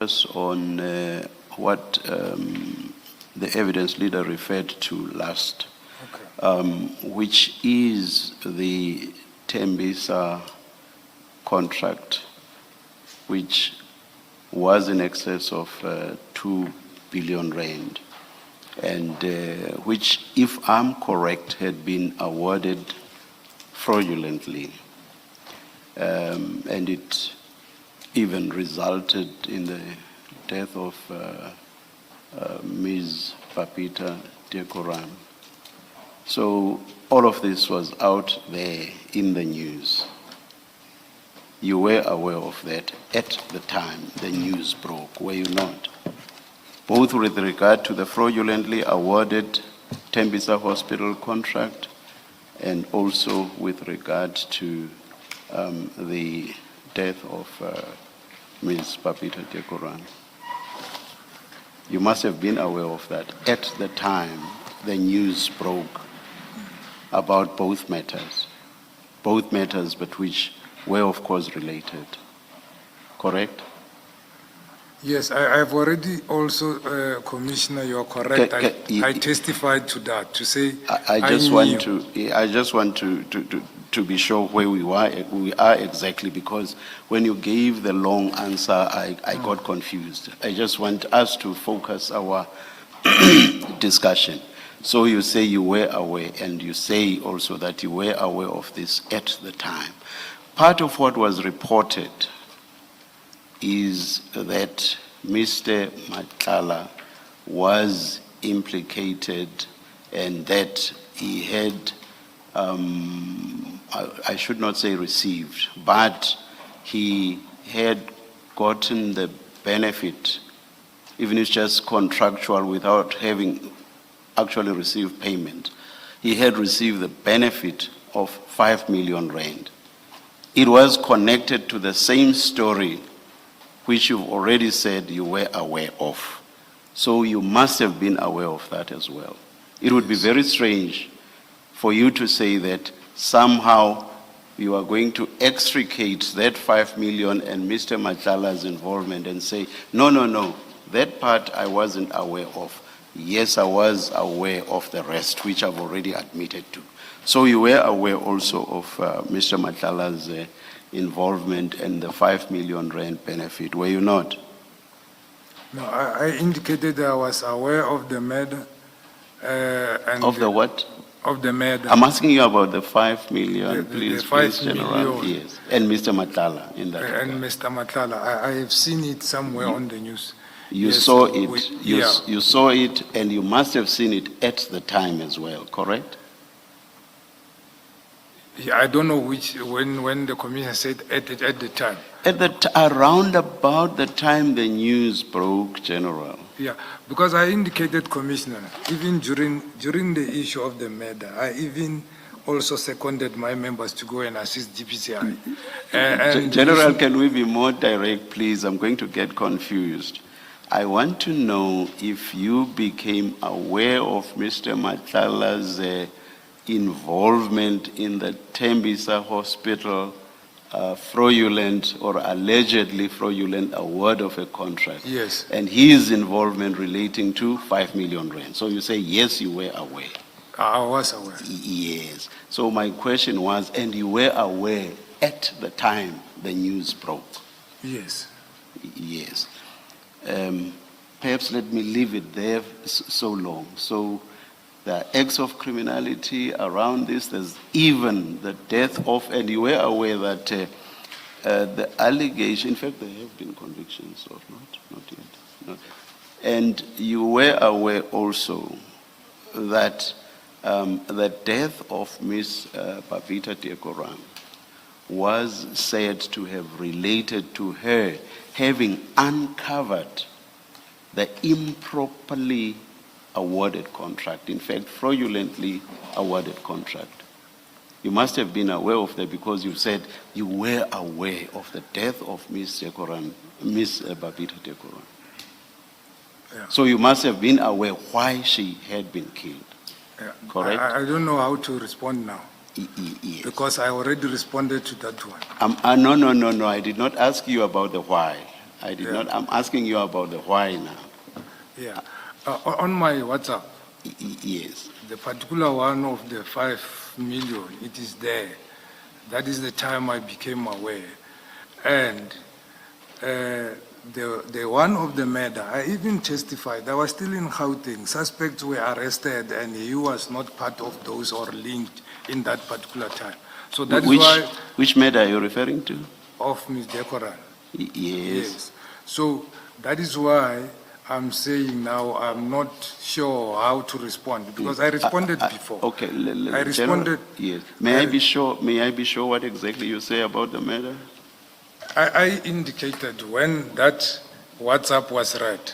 on what the evidence leader referred to last, which is the Tembisa contract, which was in excess of 2 billion rand, and which, if I'm correct, had been awarded fraudulently, and it even resulted in the death of Ms. Babita Deokaran. So all of this was out there in the news. You were aware of that at the time the news broke, were you not? Both with regard to the fraudulently awarded Tembisa Hospital contract and also with regard to the death of Ms. Babita Deokaran. You must have been aware of that at the time the news broke about both matters but which were of course related, correct? Yes, I've already also, Commissioner, you're correct. I testified to that, to say I just want to be sure where we are exactly, because when you gave the long answer, I got confused. I just want us to focus our discussion. So you say you were aware, and you say also that you were aware of this at the time. Part of what was reported is that Mr. Madlanga was implicated and that he had, I should not say received, but he had gotten the benefit, even if it's just contractual without having actually received payment. He had received the benefit of 5 million rand. It was connected to the same story which you've already said you were aware of. So you must have been aware of that as well. It would be very strange for you to say that somehow you are going to extricate that 5 million and Mr. Madlanga's involvement and say, no, that part I wasn't aware of. Yes, I was aware of the rest, which I've already admitted to. So you were aware also of Mr. Madlanga's involvement and the 5 million rand benefit, were you not? No, I indicated I was aware of the matter. Of the what? Of the matter. I'm asking you about the 5 million, please, the 5 General. million. Yes, and Mr. Madlanga in that regard. And Mr. Madlanga, I have seen it somewhere on the news. You Yes, saw it. You saw it, and you must have seen it at the time as well, correct? Yeah, I don't know when the commission said at the time. Around about the time the news broke, General. Yeah, because I indicated, Commissioner, even during the issue of the matter, I even also seconded my members to go and assist DPCI. And General, can we be more direct, please? I'm going to get confused. I want to know if you became aware of Mr. Madlanga's involvement in the Tembisa Hospital fraudulent or allegedly fraudulent award of a contract. Yes. And his involvement relating to 5 million rand. So you say, yes, you were aware. I was aware. Yes. So my question was, and you were aware at the time the news broke? Yes. Yes. Perhaps let me leave it there so long. So the acts of criminality around this, there's even the death of, and you were aware that the allegation, in fact, there have been convictions or not yet. No. And you were aware also that the death of Ms. Babita Deokaran was said to have related to her having uncovered the improperly awarded contract, in fact, fraudulently awarded contract. You must have been aware of that because you said you were aware of the death of Ms. Babita Deokaran. Yeah. So you must have been aware why she had been killed. Yeah. Correct? I don't know how to respond now. Yes. Because I already responded to that one. No, I did not ask you about the why. I did Yeah. not. I'm asking you about the why now. Yeah. On my WhatsApp, Yes. the particular one of the 5 million, it is there. That is the time I became aware. And the one of the murder, I even testified, I was still in Gauteng. Suspects were arrested and he was not part of those or linked in that particular time. So that is why, Which matter are you referring to? of Ms. Deokaran. Yes. Yes. So that is why I'm saying now I'm not sure how to respond because I responded before. Okay. I responded. Yes. May I be sure what exactly you say about the matter? I indicated when that WhatsApp was read.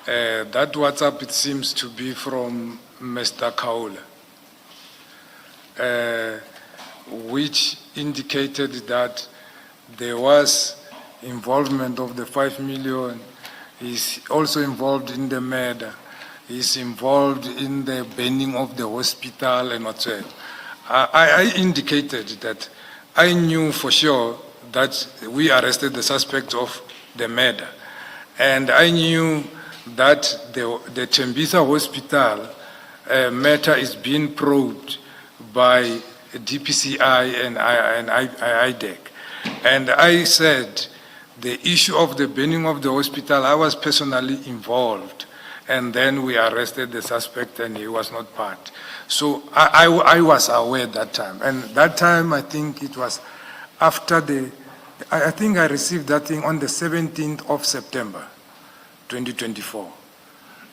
That WhatsApp, it seems to be from Mr. Kaula, which indicated that there was involvement of the 5 million. He's also involved in the murder. He's involved in the burning of the hospital and whatsoever. I indicated that I knew for sure that we arrested the suspect of the murder. And I knew that the Tembisa Hospital matter is being probed by DPCI and IDEC. And I said the issue of the burning of the hospital, I was personally involved. And then we arrested the suspect and he was not part. So I was aware that time. And that time, I think it was after I think I received that thing on the 17th of September, 2024.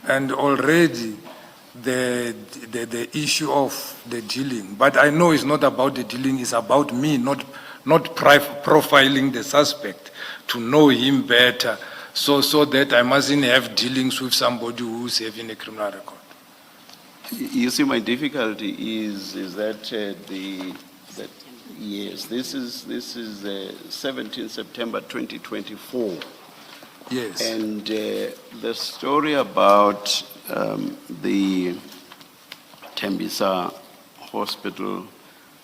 And already the issue of the dealing, but I know it's not about the dealing, it's about me not profiling the suspect to know him better so that I mustn't have dealings with somebody who's having a criminal record. You see, my difficulty is that yes, this is 17 September 2024. Yes. And the story about the Tembisa Hospital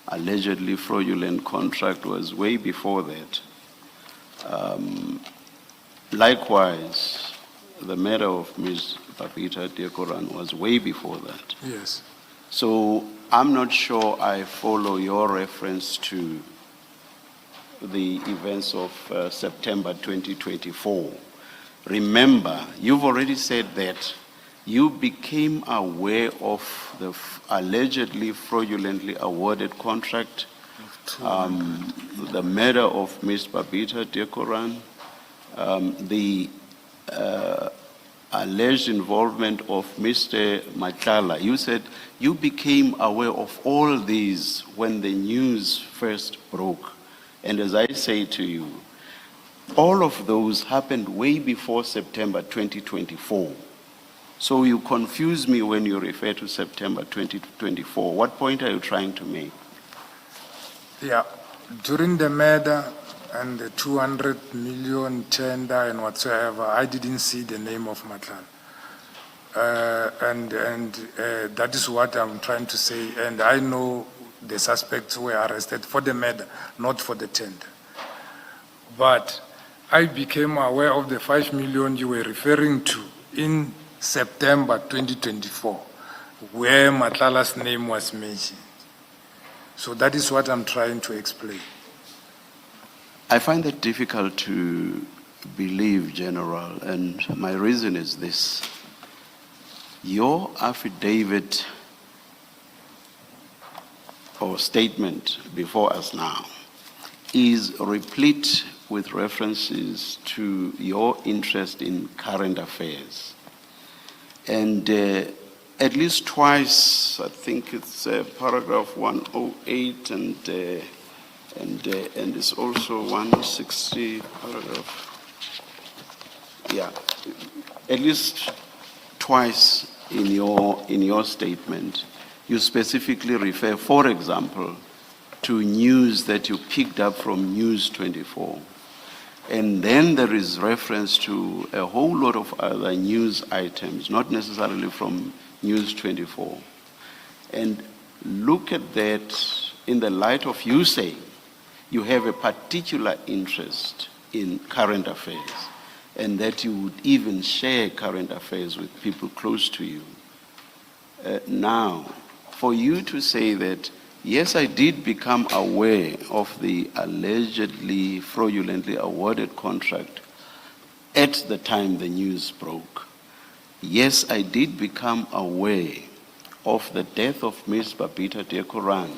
allegedly fraudulent contract was way before that. Likewise, the matter of Ms. Babita Deokaran was way before that. Yes. So I'm not sure I follow your reference to the events of September 2024. Remember, you've already said that you became aware of the allegedly fraudulently awarded contract, the murder of Ms. Babita Deokaran, the alleged involvement of Mr. Madlanga. You said you became aware of all these when the news first broke. And as I say to you, all of those happened way before September 2024. So you confuse me when you refer to September 2024. What point are you trying to make? Yeah, during the murder and the 200 million tender and whatsoever, I didn't see the name of Madlanga. That is what I'm trying to say. And I know the suspects were arrested for the murder, not for the tender. But I became aware of the 5 million you were referring to in September 2024, where Madlanga's name was mentioned. So that is what I'm trying to explain. I find it difficult to believe, General, and my reason is this. Your affidavit or statement before us now is replete with references to your interest in current affairs. And at least twice, I think it's paragraph 108 and it's also 160 paragraph. Yeah, at least twice in your statement, you specifically refer, for example, to news that you picked up from News 24. And then there is reference to a whole lot of other news items, not necessarily from News 24. And look at that in the light of you saying you have a particular interest in current affairs. and that you would even share current affairs with people close to you. Now, for you to say that, yes, I did become aware of the allegedly fraudulently awarded contract at the time the news broke. Yes, I did become aware of the death of Ms. Babita Deokaran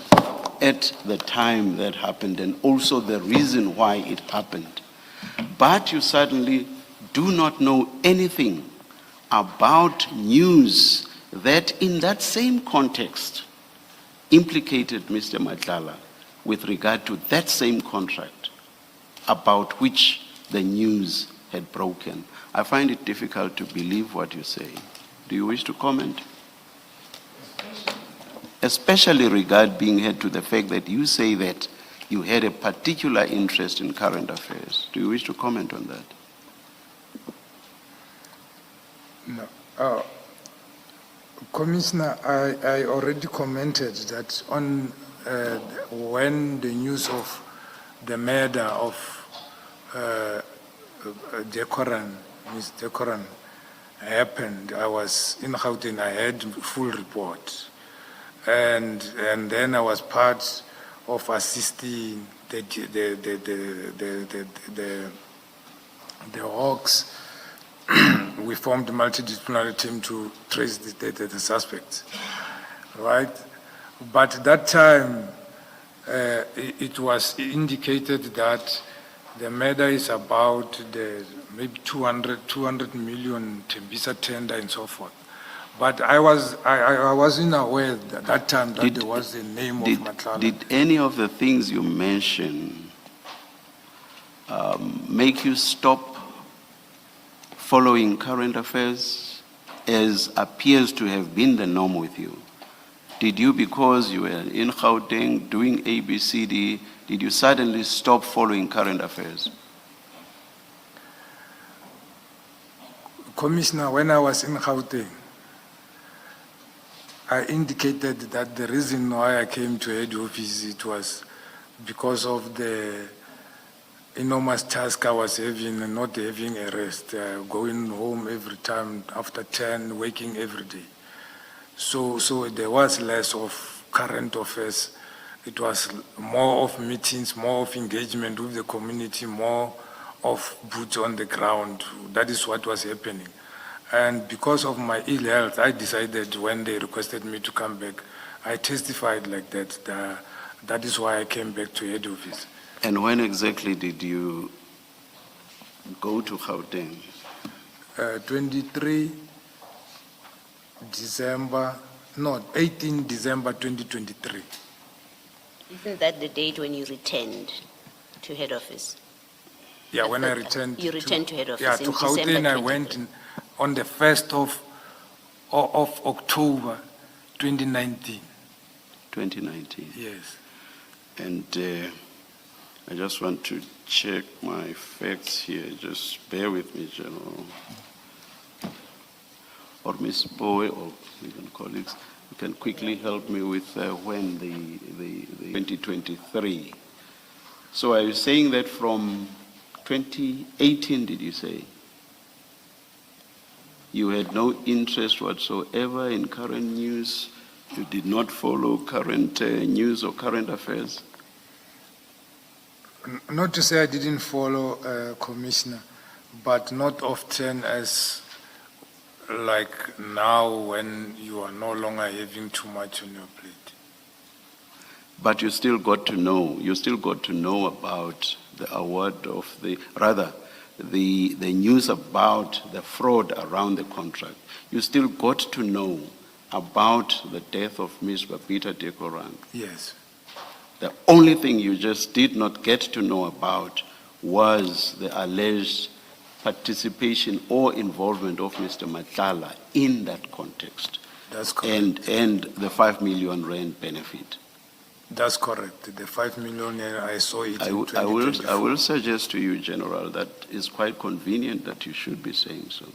at the time that happened, and also the reason why it happened. But you suddenly do not know anything about news that in that same context implicated Mr. Madlanga with regard to that same contract about which the news had broken. I find it difficult to believe what you say. Do you wish to comment? Especially regarding to the fact that you say that you had a particular interest in current affairs. Do you wish to comment on that? No. Commissioner, I already commented that on when the news of the murder of Deokaran, Ms. Deokaran, happened, I was in Gauteng. I had full report, and then I was part of assisting the Hawks. We formed a multidisciplinary team to trace the suspects, right? But at that time, it was indicated that the murder is about the maybe 200 million Tembisa tender and so forth. But I wasn't aware at that time that there was the name of Madlanga. Did any of the things you mentioned make you stop following current affairs, as appears to have been the norm with you? Did you, because you were in Gauteng doing ABCD, did you suddenly stop following current affairs? Commissioner, when I was in Gauteng, I indicated that the reason why I came to head office, it was because of the enormous task I was having and not having a rest, going home every time after 10, waking every day. So there was less of current affairs. It was more of meetings, more of engagement with the community, more of boots on the ground. That is what was happening. And because of my ill health, I decided when they requested me to come back, I testified like that. That is why I came back to head office. And when exactly did you go to Gauteng? 18 December 2023. Isn't that the date when you returned to head office? Yeah, when I returned. You returned to head office. Yeah, in to Gauteng December I went on the 1st of October 2019. 2019. Yes. And I just want to check my facts here. Just bear with me, General. Or Ms. Bowe, or even colleagues, you can quickly help me with when the 2023. So are you saying that from 2018, did you say? You had no interest whatsoever in current news? You did not follow current news or current affairs? Not to say I didn't follow, Commissioner, but not often as like now when you are no longer having too much on your plate. But you still got to know about the award of the news about the fraud around the contract. You still got to know about the death of Ms. Babita Deokaran. Yes. The only thing you just did not get to know about was the alleged participation or involvement of Mr. Madlanga in that context. That's correct. And the 5 million rand benefit. That's correct. The 5 million, I saw it in I 2024. will suggest to you, General, that it's quite convenient that you should be saying so.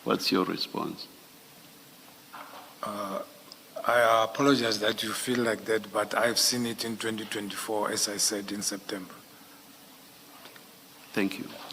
What's your response? I apologize that you feel like that, but I've seen it in 2024, as I said, in September. Thank you.